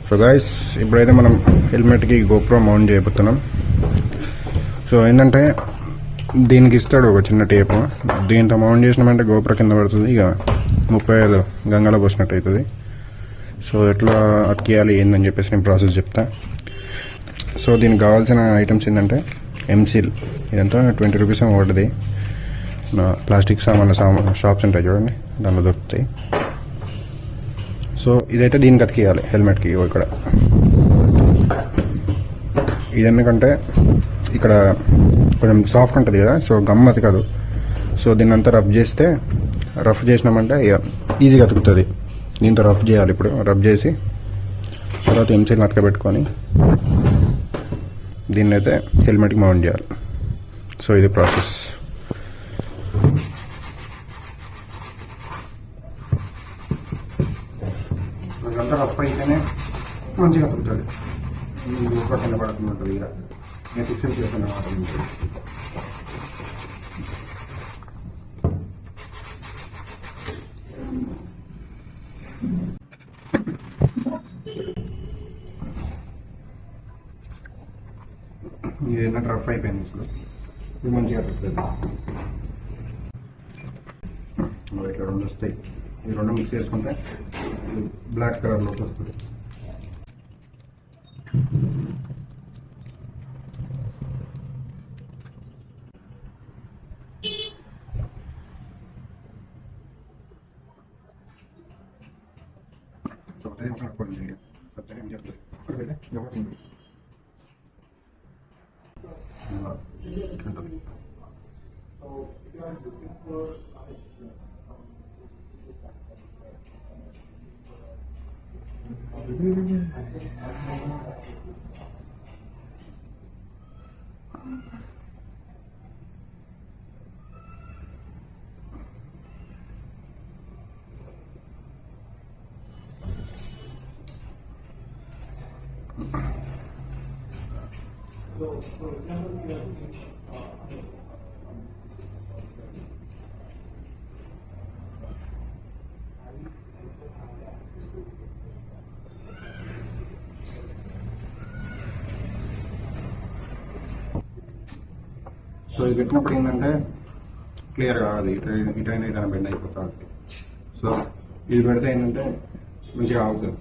So guys ఇప్పుడైతే మనం హెల్మెట్కి GoPro mount చేయబోతున్నాం. సో ఏంటంటే దీనికి ఇస్తాడు ఒక చిన్న టేపు, దీంతో మౌంట్ చేసినామంటే గోప్రో కింద పడుతుంది, ఇక 35 గంగలో పోసినట్టు అవుతుంది. సో ఎట్లా అతికేయాలి ఏందని చెప్పేసి నేను ప్రాసెస్ చెప్తా. సో దీనికి కావాల్సిన ఐటమ్స్ ఏంటంటే ఎంసీల్, ఇదంతా 20 రూపీస్ ఏమో పడుతుంది. ప్లాస్టిక్ సామాన్ల షాప్స్ ఉంటాయి చూడండి, దాంట్లో దొరుకుతాయి. సో ఇదైతే దీనికి అతికేయాలి హెల్మెట్కి. ఇక్కడ ఇది ఎందుకంటే ఇక్కడ కొంచెం సాఫ్ట్ ఉంటుంది కదా, సో గమ్ అతకదు. సో దీన్ని అంతా రఫ్ చేసినామంటే ఇక ఈజీగా అతుకుతుంది. దీంతో రఫ్ చేయాలి. ఇప్పుడు రఫ్ చేసి తర్వాత ఎంసీల్ అతకబెట్టుకొని దీన్ని అయితే హెల్మెట్కి మౌంట్ చేయాలి. సో ఇది ప్రాసెస్. అంతా రఫ్ అయితేనే మంచిగా అతుకుతుంది, ఊప కింద పడుతుంటుంది. ఇక నేను ఫిక్స్ చేస్తాను అన్నమాట. ఇది ఏంటంటే రఫ్ అయిపోయింది, ఇప్పుడు మంచిగా అతుకుతుంది. ఇట్లా 2 వస్తాయి, ఈ 2 మిక్స్ చేసుకుంటే బ్లాక్ కలర్లోకి వస్తుంది. సో ఇది పెట్టినప్పుడు ఏంటంటే క్లియర్ కావాలి, ఇటైనా ఇటైనా బెండ్ అయిపోతా ఉంటుంది. సో ఇది పెడితే ఏంటంటే మంచిగా ఆగుతుంది.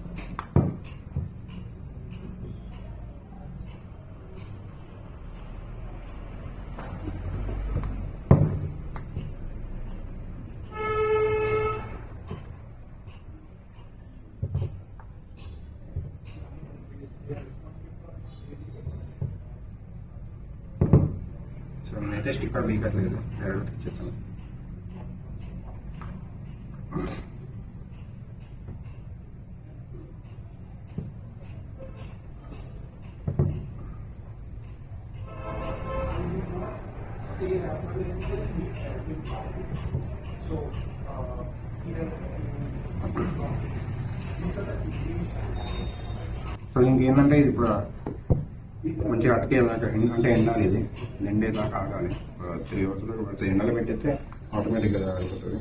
సో నేనైతే స్టిక్కర్ లీక్ అట్లేదు, డైరెక్ట్ చెప్తాను. సో ఇంకేంటంటే ఇది ఇప్పుడు మంచిగా అతికేదాకా అంటే ఎండాలి, ఇది ఎండేదాకా ఆగాలి. 3 అవర్స్ దాకా పడుతుంది. ఎండలో పెట్టేస్తే ఆటోమేటిక్గా అయిపోతుంది.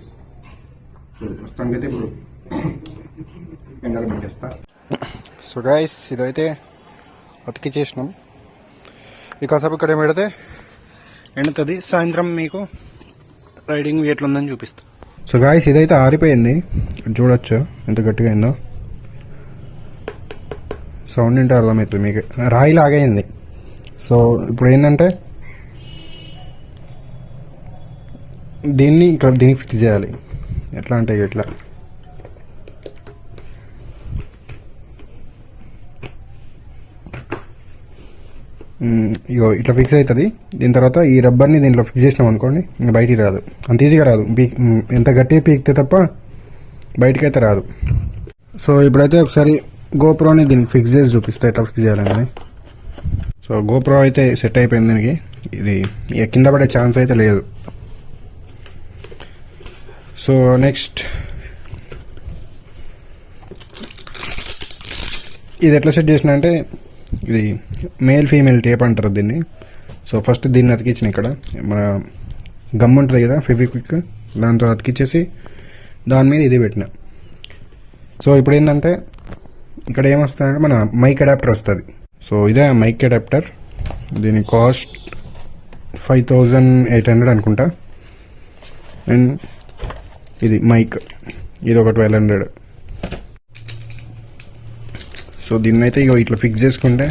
సో ప్రస్తుతానికి అయితే ఇప్పుడు ఎండలో పెట్టేస్తా. సో గైస్ ఇదైతే అతికి చేసినాం. ఈ కాసేపు ఇక్కడ పెడితే ఎండుతుంది. సాయంత్రం మీకు రైడింగ్ ఎట్లుందని చూపిస్తా. సో గాయస్ ఇదైతే ఆరిపోయింది, చూడొచ్చు ఎంత గట్టిగా అయిందో. సౌండ్ ఏంటో అర్థమవుతుంది మీకు, రాయి లాగైంది. సో ఇప్పుడు ఏంటంటే దీనికి ఫిక్స్ చేయాలి. ఎట్లా అంటే ఇట్లా ఇగో ఇట్లా ఫిక్స్ అవుతుంది. దీని తర్వాత ఈ రబ్బర్ని దీంట్లో ఫిక్స్ చేసినాం అనుకోండి, ఇంకా బయటికి రాదు, అంత ఈజీగా రాదు. ఎంత గట్టిగా పీకితే తప్ప బయటికి అయితే రాదు. సో ఇప్పుడైతే ఒకసారి గోప్రోని దీనికి ఫిక్స్ చేసి చూపిస్తా ఎట్లా ఫిక్స్ చేయాలని. సో గోప్రో అయితే సెట్ అయిపోయింది దీనికి. ఇది ఇక కింద పడే ఛాన్స్ అయితే లేదు. సో నెక్స్ట్ ఇది ఎట్లా సెట్ చేసిన అంటే, ఇది మేల్ ఫీమేల్ టేప్ అంటారు దీన్ని. సో ఫస్ట్ దీన్ని అతికించిన ఇక్కడ మన గమ్ ఉంటుంది కదా ఫెవిక్విక్, దాంతో అతికిచ్చేసి దాని మీద ఇది పెట్టిన. సో ఇప్పుడు ఏంటంటే ఇక్కడ ఏమొస్తుందంటే మన మైక్ అడాప్టర్ వస్తుంది. సో ఇదే మైక్ అడాప్టర్. దీని కాస్ట్ 5800 అనుకుంటా. అండ్ ఇది మైక్, ఇది ఒక 1200. సో దీన్ని అయితే ఇక ఇట్లా ఫిక్స్ చేసుకుంటే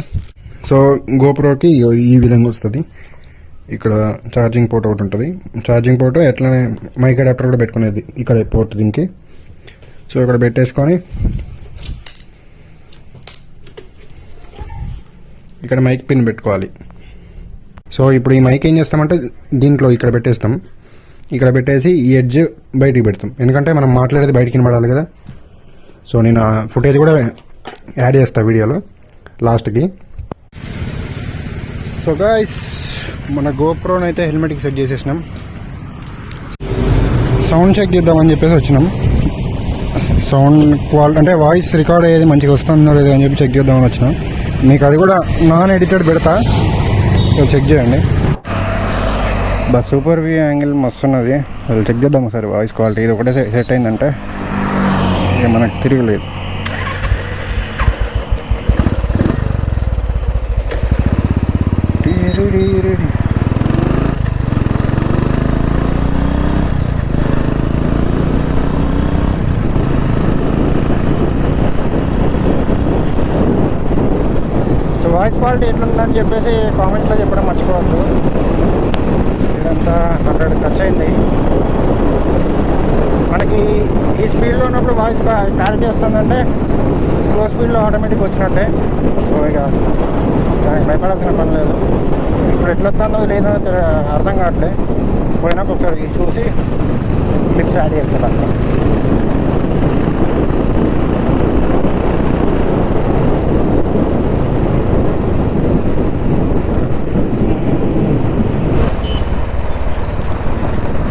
సో గోప్రోకి ఈ విధంగా వస్తుంది. ఇక్కడ ఛార్జింగ్ పోర్ట్ ఒకటి ఉంటుంది. ఛార్జింగ్ పోర్ట్ ఎట్లనే మైక్ అడాప్టర్ కూడా పెట్టుకునేది ఇక్కడ పోర్ట్ దీనికి. సో ఇక్కడ పెట్టేసుకొని ఇక్కడ మైక్ పిన్ పెట్టుకోవాలి. సో ఇప్పుడు ఈ మైక్ ఏం చేస్తామంటే దీంట్లో ఇక్కడ పెట్టేస్తాం. ఇక్కడ పెట్టేసి ఈ ఎడ్జ్ బయటికి పెడతాం, ఎందుకంటే మనం మాట్లాడేది బయటికి వినబడాలి కదా. సో నేను ఆ ఫుటేజ్ కూడా యాడ్ చేస్తా వీడియోలో లాస్ట్కి. సో గాయ్స్, మన గోప్రోని అయితే హెల్మెట్కి సెట్ చేసేసినాం. సౌండ్ చెక్ చేద్దామని చెప్పేసి వచ్చినాం. సౌండ్ క్వాలిటీ అంటే వాయిస్ రికార్డ్ అయ్యేది మంచిగా వస్తుందో లేదో అని చెప్పి చెక్ చేద్దామని వచ్చినాం. మీకు అది కూడా నాన్ ఎడిటెడ్ పెడతా, చెక్ చేయండి. సూపర్ వ్యూ యాంగిల్ మస్తు ఉన్నది, అది చెక్ చేద్దాం ఒకసారి వాయిస్ క్వాలిటీ. ఇది ఒకటే సెట్ అయిందంటే ఇక మనకు తిరగలేదు. వాయిస్ క్వాలిటీ ఎట్లుందని చెప్పేసి కామెంట్లో చెప్పడం మర్చిపోవద్దు. ఇదంతా 100 ఖర్చు అయింది. మనకి ఈ స్పీడ్లో ఉన్నప్పుడు వాయిస్ క్లారిటీ వస్తుందంటే స్లో స్పీడ్లో ఆటోమేటిక్ వచ్చినట్టే. సో ఇక దానికి భయపడాల్సిన పని లేదు. ఇప్పుడు ఎట్లా వస్తుందో లేదో అర్థం కావట్లే. పోయినాక ఒకసారి చూసి క్లిప్స్ యాడ్ చేస్తారు అట్లా.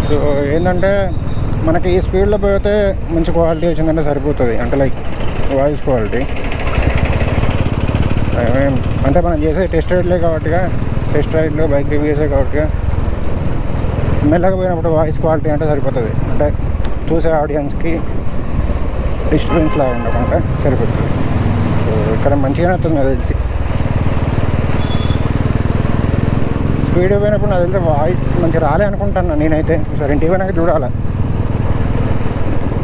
సో ఏంటంటే మనకి ఈ స్పీడ్లో పోతే మంచి క్వాలిటీ వచ్చిందంటే సరిపోతుంది. అంటే లైక్ వాయిస్ క్వాలిటీ అంటే మనం చేసే టెస్ట్ రైడ్లే కాబట్టిగా, టెస్ట్ రైడ్లో బైక్ రివ్యూ చేసే కాబట్టిగా మెల్లగా పోయినప్పుడు వాయిస్ క్వాలిటీ అంటే సరిపోతుంది. అంటే చూసే ఆడియన్స్కి డిస్టర్బెన్స్ లాగా ఉండకుండా సరిపోతుంది. సో ఇక్కడ మంచిగానే వస్తుంది నాకు తెలిసి. స్పీడ్ పోయినప్పుడు నాకు తెలిసి వాయిస్ మంచిగా రాలే అనుకుంటాను నేనైతే. సరే ఇంటికి పోయినాక చూడాలి.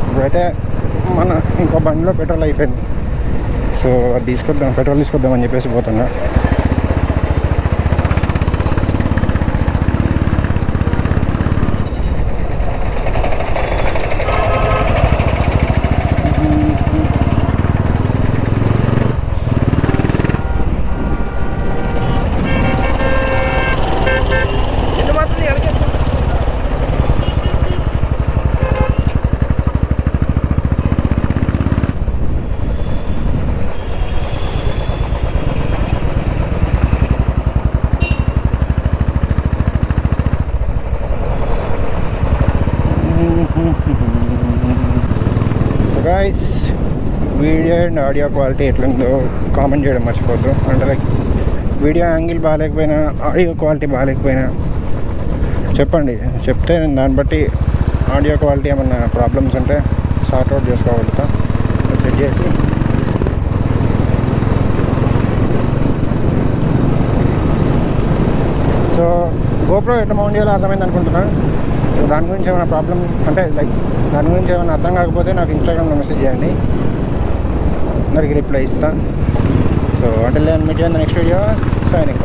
ఇప్పుడైతే మన ఇంకో బండిలో పెట్రోల్ అయిపోయింది. సో అది తీసుకొద్దాం, పెట్రోల్ తీసుకొద్దామని చెప్పేసి పోతున్నా. Guys, video and audio quality ఎట్లుందో కామెంట్ చేయడం మర్చిపోద్దు. అంటే లైక్ వీడియో యాంగిల్ బాగాలేకపోయినా, ఆడియో క్వాలిటీ బాగాలేకపోయినా చెప్పండి. చెప్తే నేను దాన్ని బట్టి ఆడియో క్వాలిటీ ఏమన్నా ప్రాబ్లమ్స్ ఉంటే సార్ట్అవుట్ చేసుకోగలుగుతా. సెట్ చేసి సో గోప్రో ఎట్లా మౌంట్ చేయాలో అర్థమైంది అనుకుంటున్నాను. సో దాని గురించి ఏమైనా ప్రాబ్లం అంటే లైక్ దాని గురించి ఏమైనా అర్థం కాకపోతే నాకు ఇన్స్టాగ్రామ్లో మెసేజ్ చేయండి, అందరికి రిప్లై ఇస్తాను. సో అంటే మీట్ చేయండి నెక్స్ట్ వీడియో. సైనింగ్.